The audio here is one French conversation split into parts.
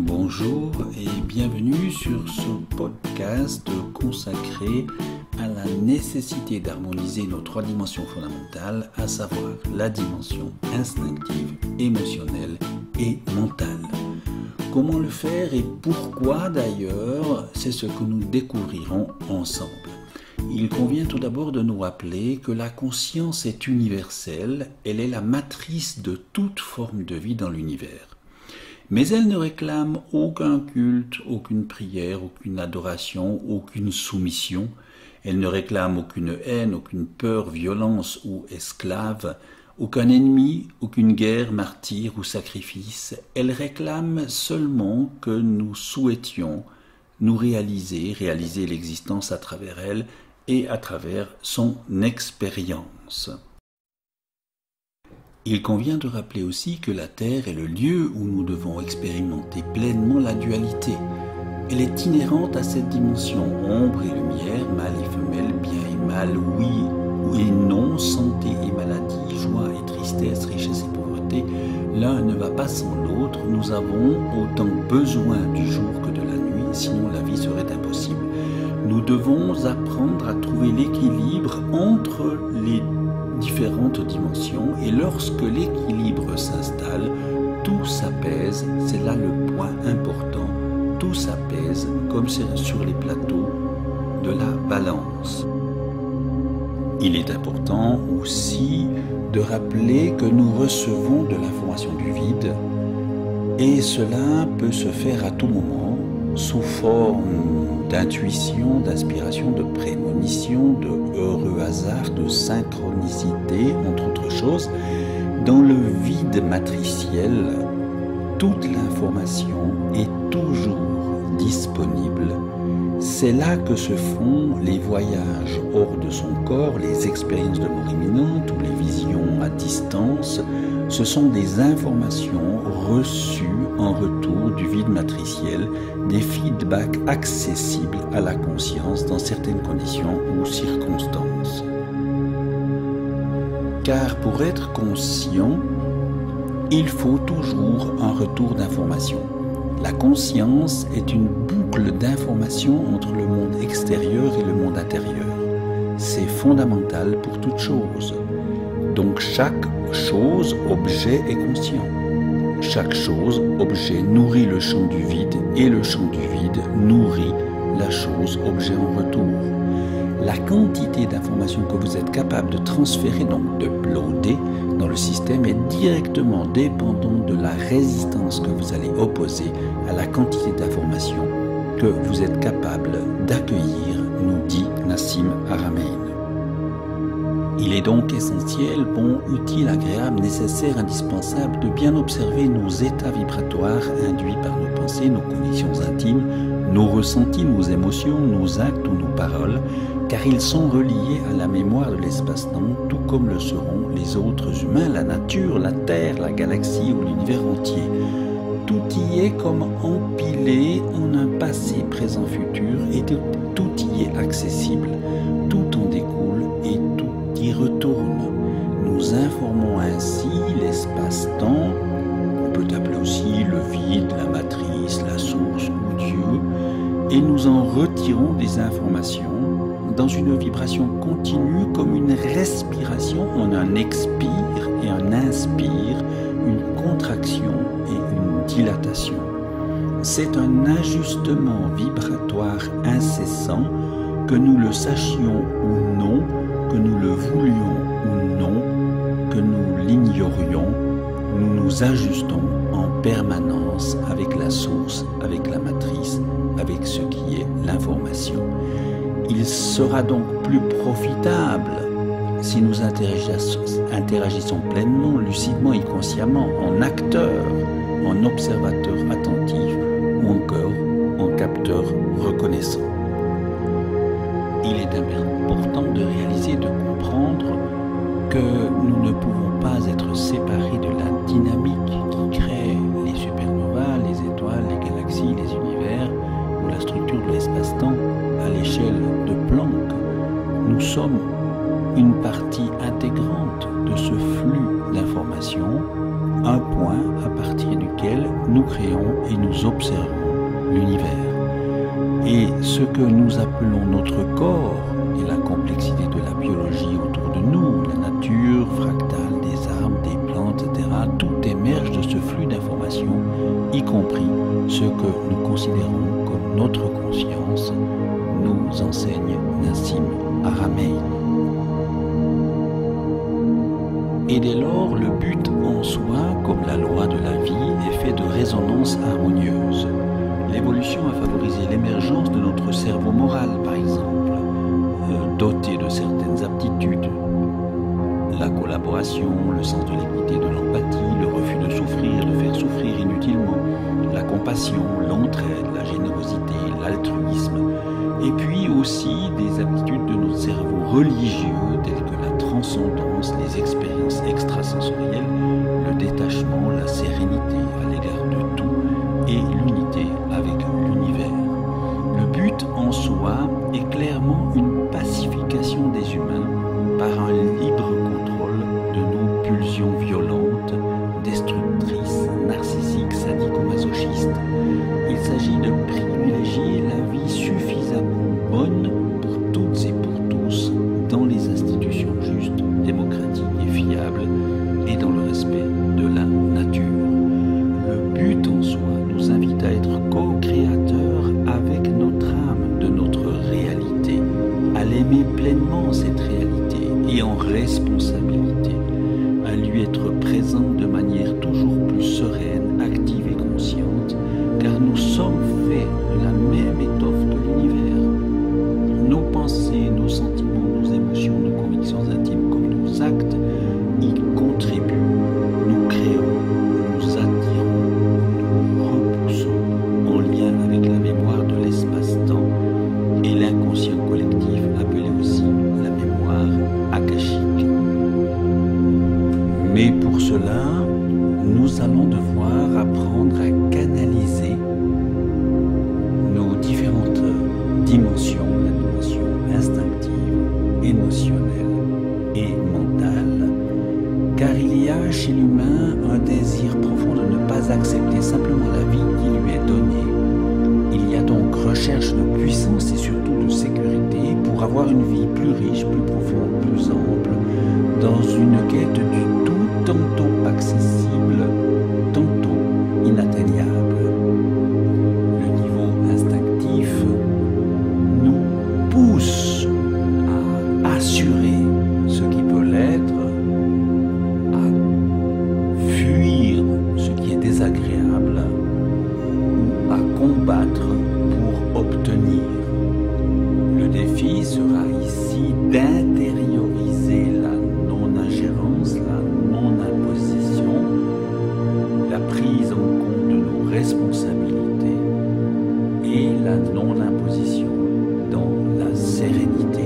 Bonjour et bienvenue sur ce podcast consacré à la nécessité d'harmoniser nos trois dimensions fondamentales, à savoir la dimension instinctive, émotionnelle et mentale. Comment le faire et pourquoi d'ailleurs, c'est ce que nous découvrirons ensemble. Il convient tout d'abord de nous rappeler que la conscience est universelle, elle est la matrice de toute forme de vie dans l'univers. Mais elle ne réclame aucun culte, aucune prière, aucune adoration, aucune soumission. Elle ne réclame aucune haine, aucune peur, violence ou esclave, aucun ennemi, aucune guerre, martyre ou sacrifice. Elle réclame seulement que nous souhaitions nous réaliser l'existence à travers elle et à travers son expérience. Il convient de rappeler aussi que la Terre est le lieu où nous devons expérimenter pleinement la dualité. Elle est inhérente à cette dimension, ombre et lumière, mâle et femelle, bien et mal, oui et non, santé et maladie, joie et tristesse, richesse et pauvreté. L'un ne va pas sans l'autre, nous avons autant besoin du jour que de la nuit, sinon la vie serait impossible. Nous devons apprendre à trouver l'équilibre entre les différentes dimensions et lorsque l'équilibre s'installe, tout s'apaise, c'est là le point important, tout s'apaise comme c'est sur les plateaux de la balance. Il est important aussi de rappeler que nous recevons de l'information du vide et cela peut se faire à tout moment sous forme d'intuition, d'inspiration, de prémonition, de heureux hasard, de synchronicité, entre autres choses. Dans le vide matriciel, toute l'information est toujours disponible. C'est là que se font les voyages hors de son corps, les expériences de mort imminente ou les visions à distance. Ce sont des informations reçues en retour du vide matriciel, des feedbacks accessibles à la conscience dans certaines conditions ou circonstances. Car pour être conscient, il faut toujours un retour d'information. La conscience est une boucle d'information entre le monde extérieur et le monde intérieur. C'est fondamental pour toute chose. Donc chaque chose, objet est conscient. Chaque chose, objet, nourrit le champ du vide et le champ du vide nourrit la chose, objet en retour. La quantité d'informations que vous êtes capable de transférer, donc de uploader dans le système est directement dépendante de la résistance que vous allez opposer à la quantité d'informations que vous êtes capable d'accueillir, nous dit Nassim Haramein. Il est donc essentiel, bon, utile, agréable, nécessaire, indispensable de bien observer nos états vibratoires induits par nos pensées, nos convictions intimes, nos ressentis, nos émotions, nos actes ou nos paroles, car ils sont reliés à la mémoire de l'espace-temps, tout comme le seront les autres humains, la nature, la Terre, la galaxie ou l'univers entier. Tout y est comme empilé en un passé, présent, futur, et tout y est accessible, tout en découle et tout y retourne. Nous informons ainsi l'espace-temps, on peut appeler aussi le vide, la matrice, la source ou Dieu, et nous en retirons des informations dans une vibration continue comme une respiration. On un expire et un inspire, une contraction et une dilatation. C'est un ajustement vibratoire incessant, que nous le sachions ou non, que nous le voulions ou non, que nous l'ignorions, nous nous ajustons en permanence avec la source, avec la matrice, avec ce qui est l'information. Il sera donc plus profitable si nous interagissons pleinement, lucidement et consciemment en acteur, en observateur attentif ou encore en capteur reconnaissant. Il est important de réaliser, de comprendre que nous ne pouvons pas être séparés de la dynamique qui crée les supernovas, les étoiles, les galaxies, les univers ou la structure de l'espace-temps à l'échelle de Planck. Nous sommes une partie intégrante de ce flux d'informations, un point à partir duquel nous créons et nous observons l'univers. Et ce que nous appelons notre corps et la complexité de la biologie autour de nous, la nature fractale des arbres, des plantes, etc., tout émerge de ce flux d'informations, y compris ce que nous considérons comme notre conscience, nous enseigne Nassim Haramein. Et dès lors, le but en soi, comme la loi de la vie, est fait de résonances harmonieuses. L'évolution a favorisé l'émergence de notre cerveau moral, par exemple, doté de certaines aptitudes. La collaboration, le sens de l'équité, de l'empathie, le refus de souffrir, de faire souffrir inutilement, la compassion, l'entraide, la générosité, l'altruisme, et puis aussi des aptitudes de notre cerveau religieux telles que la transcendance, les expériences extrasensorielles, le détachement, la sérénité à l'égard de tout et l'unité avec l'univers. Le but en soi est clairement une pacification des humains par un libre contrôle de nos pulsions violentes, destructrices, narcissiques, sadico-masochistes. Il s'agit de privilégier la vie suffisamment bonne pour toutes et pour tous dans les institutions justes, démocratiques et fiables et dans le respect de la nature. Le but en soi nous invite à être co-créateurs avec notre âme de notre réalité, à l'aimer pleinement cette réalité et en responsabilité, à lui être présente de manière toujours plus sereine, active et consciente, car nous sommes faits de la même étoffe que l'univers. Nos pensées, nos sentiments, nos émotions, nos convictions intimes comme nos actes y contribuent. Nous créons, nous attirons, nous repoussons en lien avec la mémoire de l'espace-temps et l'inconscient collectif appelé aussi la mémoire akashique. Mais pour cela, nous allons devoir apprendre à canaliser nos différentes dimensions, la dimension instinctive, émotionnelle et mentale, car il y a chez l'humain un désir profond de ne pas accepter simplement la vie qui lui est donnée. Il y a donc recherche de puissance et surtout de sécurité pour avoir une vie plus riche, plus profonde, plus ample, dans une quête du tout tantôt accessible, tantôt inatteignable. Le niveau instinctif nous pousse à assurer ce qui peut l'être, à fuir ce qui est désagréable ou à combattre pour obtenir. Le défi sera ici d'intérioriser la non-ingérence, la non-imposition, la prise en compte de nos responsabilités et la non-imposition dans la sérénité.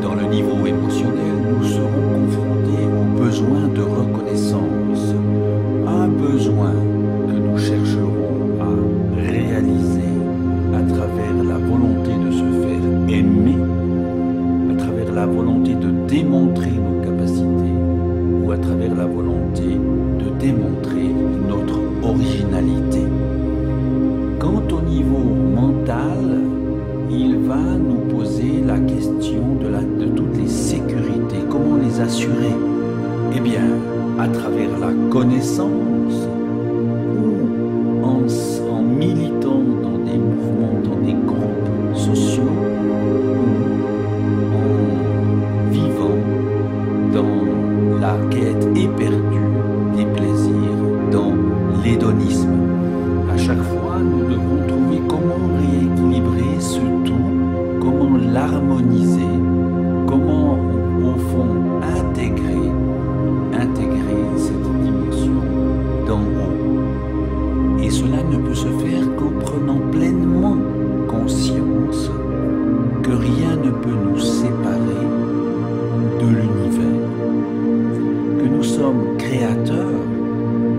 Dans le niveau émotionnel, nous serons confrontés au besoin de reconnaissance, un besoin que nous chercherons à réaliser à travers la volonté de se faire aimer, à travers la volonté de démontrer nos capacités ou à travers la volonté de démontrer notre originalité. Quant au niveau mental, il va nous poser la question de toutes les sécurités, comment les assurer? Eh bien, à travers la connaissance ou en militant dans des mouvements, dans des groupes sociaux, ou en vivant dans la quête éperdue des plaisirs, dans l'hédonisme. À chaque fois, nous devons trouver comment rééquilibrer ce tout, comment l'harmoniser, comment au fond intégrer cette dimension d'en haut. Et cela ne peut se faire qu'en prenant pleinement conscience que rien ne peut nous séparer de l'univers, que nous sommes créateurs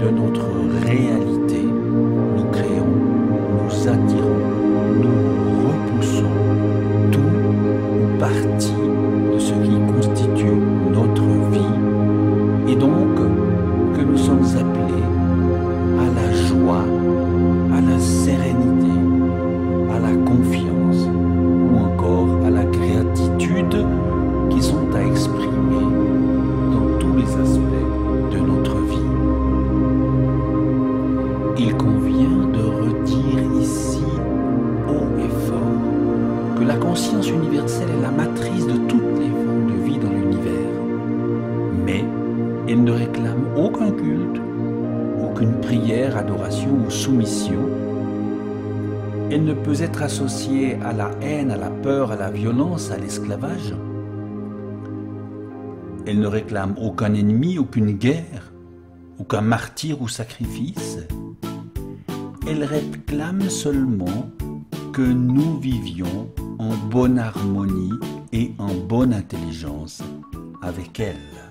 de notre réalité, nous créons, nous attirons, nous repoussons tout ou partie de ce qui constitue notre vie, et donc que nous sommes appelés à la joie aucun culte, aucune prière, adoration ou soumission. Elle ne peut être associée à la haine, à la peur, à la violence, à l'esclavage. Elle ne réclame aucun ennemi, aucune guerre, aucun martyr ou sacrifice. Elle réclame seulement que nous vivions en bonne harmonie et en bonne intelligence avec elle.